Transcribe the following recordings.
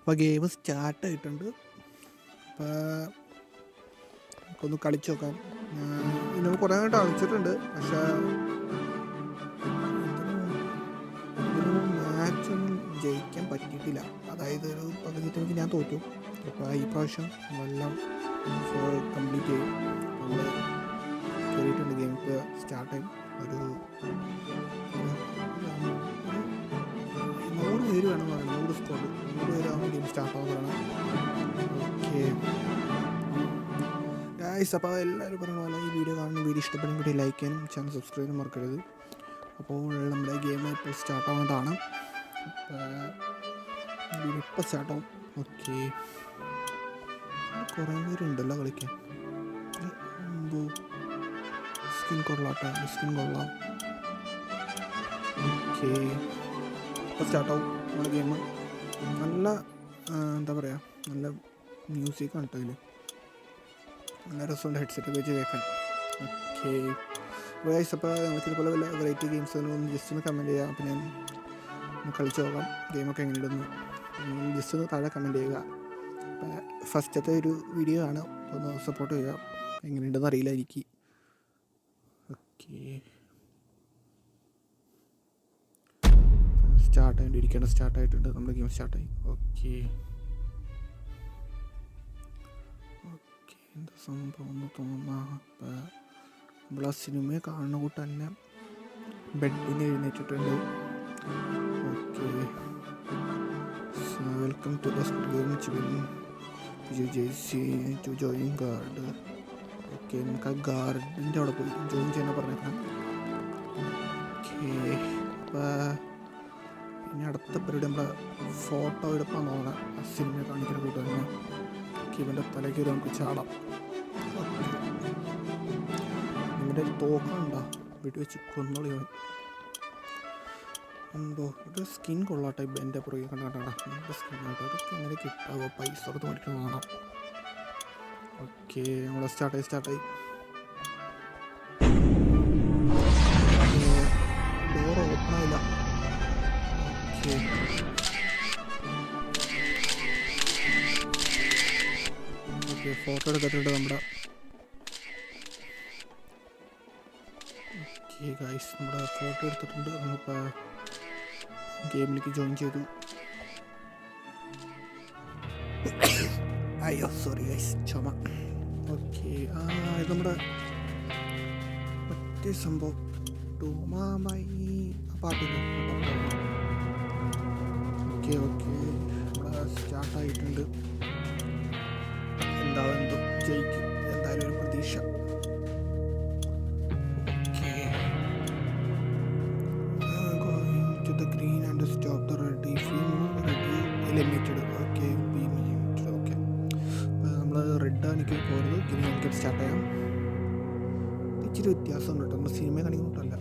അപ്പോൾ ഗെയിം സ്റ്റാർട്ടായിട്ടുണ്ട്. അപ്പോൾ നമുക്കൊന്ന് കളിച്ച് നോക്കാം. നമ്മൾ കുറേ ആയിട്ട് കളിച്ചിട്ടുണ്ട്, പക്ഷേ ഇതിന് മാച്ചൊന്നും ജയിക്കാൻ പറ്റിയിട്ടില്ല. അതായത് ഒരു പകുതി ടൈമിൽ ഞാൻ തോറ്റു. അപ്പോൾ ഈ പ്രാവശ്യം എല്ലാം കംപ്ലീറ്റ് ചെയ്യും. നമ്മൾ കയറിയിട്ടുണ്ട്. ഗെയിം ഇപ്പോൾ സ്റ്റാർട്ടായി. ഒരു 100 പേര് വേണം പറയണം. 100 സ്കോഡ് 100 പേരാകുമ്പോൾ ഗെയിം സ്റ്റാർട്ടാകാൻ പറയണം. ഓക്കെ ഗായ്സ്, അപ്പോൾ എല്ലാവരും പറഞ്ഞ പോലെ ഈ വീഡിയോ ഇഷ്ടപ്പെടുന്ന കൂടി ലൈക്ക് ചെയ്യാനും ചാനൽ സബ്സ്ക്രൈബ് ചെയ്യാനും മറക്കരുത്. അപ്പോൾ നമ്മുടെ ഗെയിം ഇപ്പോൾ സ്റ്റാർട്ടാവുന്നതാണ്. ഇപ്പോൾ സ്റ്റാർട്ടാവും. ഓക്കെ, കുറേ പേരുണ്ടല്ലോ കളിക്കാൻ. സ്കിൻ കൊള്ളാട്ടോ, സ്കിൻ കൊള്ളാം. ഓക്കെ, ഇപ്പോൾ സ്റ്റാർട്ടാവും നമ്മുടെ ഗെയിം. നല്ല എന്താ പറയുക, നല്ല മ്യൂസിക്കാണ് കേട്ടോ ഇതിൽ. നല്ല രസമുണ്ട് ഹെഡ്സെറ്റൊക്കെ വെച്ച് കേൾക്കാൻ. ഓക്കെ ഗൈസ്, അപ്പോൾ നമുക്ക് ഇതുപോലെ വല്ല വെറൈറ്റി ഗെയിംസ് ഒന്ന് ജസ്റ്റ് ഒന്ന് കമൻറ്റ് ചെയ്യാം. പിന്നെ ഒന്ന് കളിച്ച് നോക്കാം ഗെയിമൊക്കെ എങ്ങനെയുണ്ടെന്ന്. ജസ്റ്റ് ഒന്ന് താഴെ കമൻറ്റ് ചെയ്യുക. അപ്പോൾ ഫസ്റ്റത്തെ ഒരു വീഡിയോ ആണ്, ഒന്ന് സപ്പോർട്ട് ചെയ്യുക. എങ്ങനെയുണ്ടെന്ന് അറിയില്ല എനിക്ക്. ഓക്കെ, സ്റ്റാർട്ടായിട്ടുണ്ട് നമ്മുടെ ഗെയിം സ്റ്റാർട്ടായി. ഓക്കെ ഓക്കെ, എന്താ സംഭവം എന്ന് തോന്നുന്ന. അപ്പോൾ നമ്മൾ ആ സിനിമയെ കാണുന്ന കൂട്ട് തന്നെ ബെഡിന് എഴുന്നേറ്റിട്ടുണ്ട്. Okay, welcome to the game to join guard. Okay, നമുക്ക് ആ ഗാർഡിൻ്റെ അവിടെ പോയി ജോയിൻ ചെയ്യാൻ പറഞ്ഞേക്കാം. ഓക്കെ, അപ്പോൾ ഇനി അടുത്ത പരിപാടി നമ്മളെ ഫോട്ടോ എടുക്കാൻ നോക്കണം. ആ സിനിമയെ കാണിക്കുന്ന കൂട്ട് തന്നെ ഇവൻ്റെ തലയ്ക്ക് ഒരു നമുക്ക് ചാടാം. നിങ്ങളുടെ തോക്കുണ്ടോ വീട്ടിൽ വെച്ച് കൊന്നോളി. എന്തോ ഒരു സ്കിൻ കൊള്ളാട്ടെ. എൻ്റെ പുറകെ കണ്ടാട്ടാ നല്ല സ്കിന്നാട്ടോ. അതൊക്കെ എങ്ങനെ കിട്ടാവോ? പൈസ കൊടുത്ത് മേടിക്കണം വേണം. ഓക്കെ, നമ്മളെ സ്റ്റാർട്ടായി. ഡോർ ഓപ്പൺ ആയില്ല. ഓക്കെ, ഫോട്ടോ എടുത്തിട്ടുണ്ട് നമ്മുടെ. ഓക്കെ ഗൈസ്, നമ്മുടെ ഫോട്ടോ എടുത്തിട്ടുണ്ട്. നമ്മളിപ്പോൾ ഗെയിമിലേക്ക് ജോയിൻ ചെയ്തു. അയ്യോ സോറി ഗൈസ്, ചുമ. ഓക്കെ, ഇത് നമ്മുടെ മറ്റേ സംഭവം ടൂമായി ആ പാട്ടില്ല. ഓക്കെ നമ്മുടെ സ്റ്റാർട്ടായിട്ടുണ്ട്. എന്തോ ജയിക്കും എന്തായാലും ഒരു പ്രതീക്ഷ. Okay, going to the green and stop the red. If you move red you eliminated. Okay, okay, അപ്പോൾ നമ്മൾ റെഡ് എനിക്ക് പോരുന്നത്. ഗ്രീൻ എനിക്ക് സ്റ്റാർട്ട് ചെയ്യാം. ഇച്ചിരി വ്യത്യാസമുണ്ട് കേട്ടോ, നമ്മൾ സിനിമ കാണിക്കുന്നുണ്ടല്ല.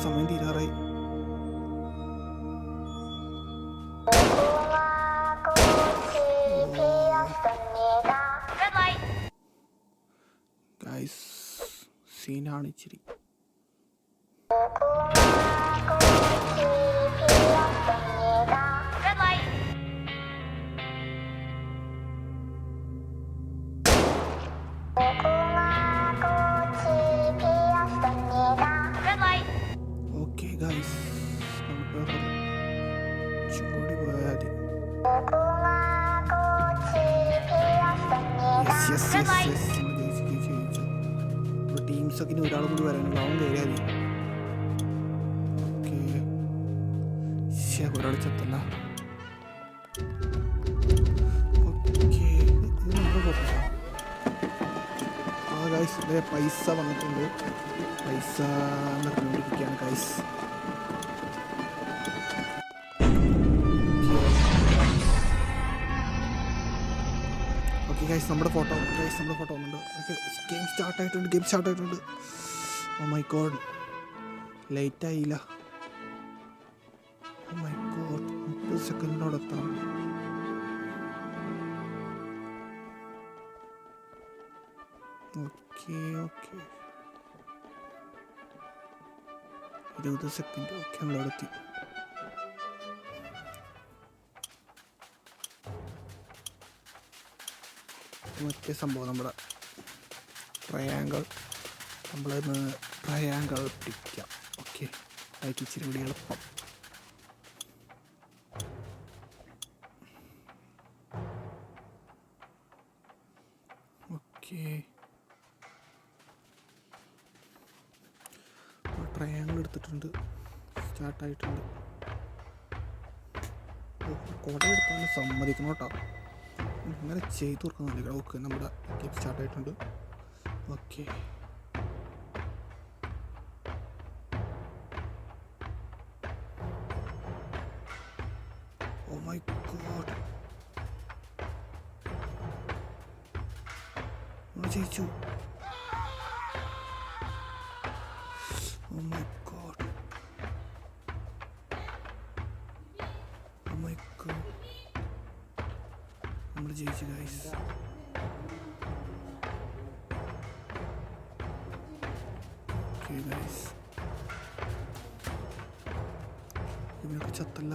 സമയം തീരാറായി. ഗൈസ്, സീനാണ് ഇച്ചിരി. ഓക്കെ ഗൈസ്, നമുക്ക് കുറച്ചും കൂടി പോയാൽ മതി. ടീംസൊക്കെ ഇനി ഒരാൾ കൂടി വരാനുള്ള അവൻ കയറിയാൽ മതി. ഓക്കെ, ഒരാൾ ചെത്തല്ല. ഓക്കെ, ഇത് നമ്മൾ പോകട്ടോ. ഗൈസ്, ഇതിലെ പൈസ വന്നിട്ടുണ്ട്. പൈസ നിർമ്മിക്കുകയാണ് ഗൈസ്. ഗൈസ് നമ്മുടെ ഫോട്ടോ വന്നിട്ടുണ്ട്. ഓക്കെ ഗെയിം സ്റ്റാർട്ട് ആയിട്ടുണ്ട്. ഓ മൈ ഗോഡ് ലേറ്റ് ആയില്ല. ഓ മൈ ഗോഡ് 30 സെക്കൻഡിനോട് എത്തണം. Okay 20 second. ഓക്കെ നമ്മളവിടെ എത്തി. മറ്റേ സംഭവം നമ്മുടെ ട്രയാങ്കിൾ പിടിക്കാം. ഓക്കെ അതൊക്കെ ഇച്ചിരി കൂടി എളുപ്പം. ഓക്കെ ട്രയാങ്കിൾ എടുത്തിട്ടുണ്ട്. സ്റ്റാർട്ടായിട്ടുണ്ട്. കുട എടുക്കാൻ സമ്മതിക്കണം കേട്ടോ. ഇങ്ങനെ ചെയ്ത് കൊടുക്കുന്നില്ല. ഓക്കെ നമ്മുടെ ഗെയിം സ്റ്റാർട്ടായിട്ടുണ്ട്. ഓക്കെ ഓ മൈ ഗോഡ് നമ്മൾ ജയിച്ചു. ഓ മൈ ഗോഡ് നമ്മൾ ജയിച്ചു ഗൈസ്. ഓക്കെ ഗൈസ് ഇവനൊക്കെ ചത്തല്ല.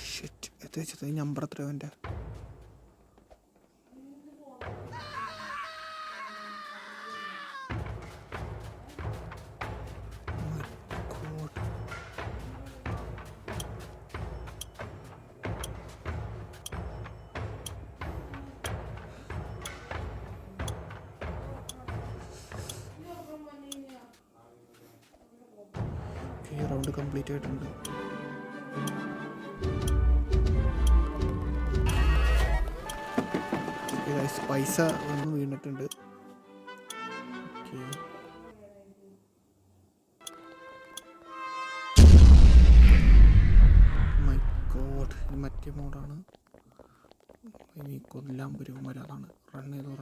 ഷിറ്റ് എത്ര വെച്ചത്? ഈ നമ്പർ എത്രയോ എൻ്റെ? ഈ റൗണ്ട് കംപ്ലീറ്റ് ആയിട്ടുണ്ട്. പൈസ ഒന്ന് വീണിട്ടുണ്ട്. മൈ ഗോഡ് ഇത് മറ്റേ മോഡാണ്. ഇനി കൊല്ലാൻ വരും അതാണ്. റൺ ചെയ്തോ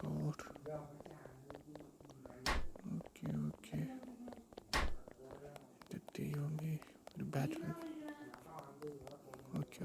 God. Okay. ദൈവമേ ഒരു battery. Okay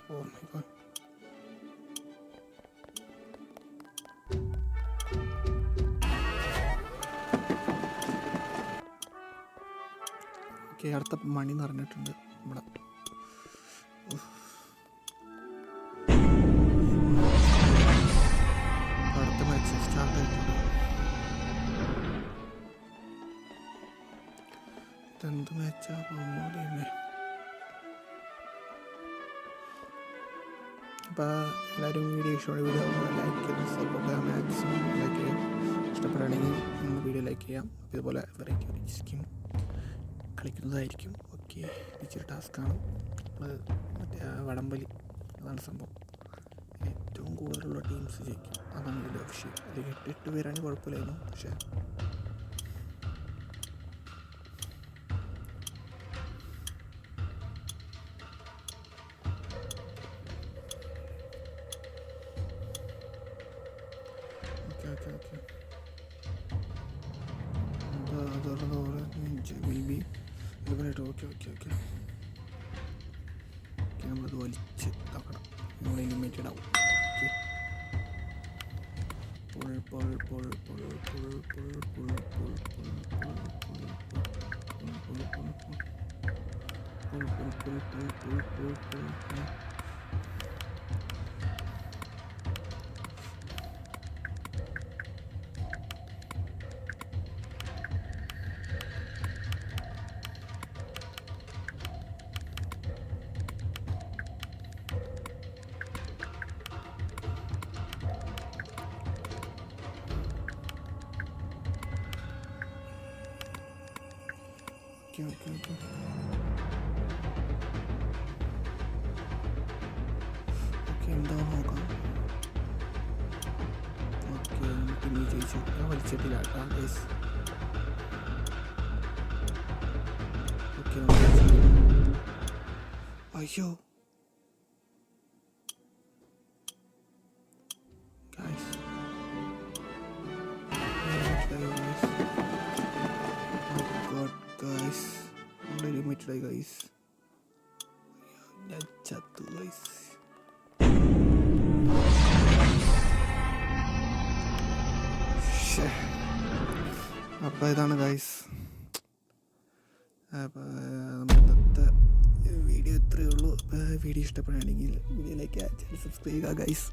Oh my god. Okay അടുത്ത മണി നിറഞ്ഞിട്ടുണ്ട് നമ്മുടെ. അടുത്ത മാച്ച് സ്റ്റാർട്ട് ആയിട്ടുണ്ട്. ഇതെന്ത് മാച്ചാ? അപ്പോൾ എല്ലാവരും വീഡിയോ ലൈക്ക് ചെയ്ത് സപ്പോർട്ട് ചെയ്യാൻ മാക്സിമം ലൈക്ക് ചെയ്യാം. ഇഷ്ടപ്പെടുകയാണെങ്കിൽ നിങ്ങൾ വീഡിയോ ലൈക്ക് ചെയ്യാം. അപ്പോൾ ഇതുപോലെ വെറൈറ്റി സ്കീം കളിക്കുന്നതായിരിക്കും. ഓക്കെ ഇച്ചിരി ടാസ്ക്കാണ്. നമ്മൾ മറ്റേ വടംവലി അതാണ് സംഭവം. ഏറ്റവും കൂടുതലുള്ള ടീംസ് ജയിക്കും. അതാണ് ഇതിൻ്റെ ലക്ഷ്യം. അല്ലെങ്കിൽ 8 പേരാണെങ്കിൽ കുഴപ്പമില്ലായിരുന്നു. പക്ഷേ ഓക്കെ നമ്മളത് വലിച്ച് താക്കണം. നമ്മൾ എലിമിനേറ്റഡ് ആവും. ഓക്കെ ഓക്കെ ഓക്കെ ഓക്കെ എന്താ നോക്കാം. ഓക്കെ പിന്നെ ചോദിച്ചു ഞാൻ വലിച്ചിട്ടില്ല കേട്ടോ ഗൈസ്. ഓക്കെ അയ്യോ ഗൈസ് ഗൈസ് നമ്മുടെ ലിമിറ്റഡായി ഗൈസ്. ഞാൻ ചത്തു ഗൈസ്. അപ്പോൾ ഇതാണ് ഗൈസ്. അപ്പോൾ നമ്മുടെ ഇന്നത്തെ വീഡിയോ ഇത്രയേ ഉള്ളൂ. അപ്പോൾ വീഡിയോ ഇഷ്ടപ്പെടുകയാണെങ്കിൽ വീഡിയോയിലേക്ക് ചാനൽ സബ്സ്ക്രൈബ് ചെയ്യുക ഗൈസ്.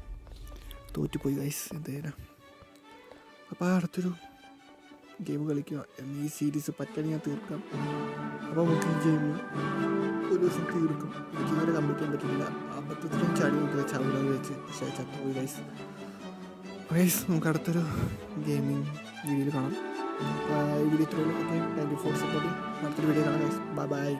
തോറ്റുപോയി ഗൈസ് എന്തായാലും. അപ്പോൾ അടുത്തൊരു ഗെയിം കളിക്കുക. ഈ സീരീസ് പറ്റുകയാണെങ്കിൽ ഞാൻ തീർക്കാം. അപ്പോൾ നമുക്ക് ഈ ഗെയിം ഒരു ദിവസം തീർക്കും. എനിക്ക് ഇതുവരെ കംപ്ലീറ്റ് ചെയ്യാൻ പറ്റില്ല. അബദ്ധത്തിലും ചാടി നോക്കുക ചവിടാൻ വെച്ച് പക്ഷേ ചത്തുപോയി ഗൈസ്. ഗൈസ് നമുക്ക് അടുത്തൊരു ഗെയിമിംഗ് വീഡിയോയിൽ കാണാം. ഈ വീഡിയോ ഇത്രയുള്ളൂ. Okay thank you for supporting. അടുത്തൊരു വീഡിയോ കാണാം ഗൈസ്. Bye by.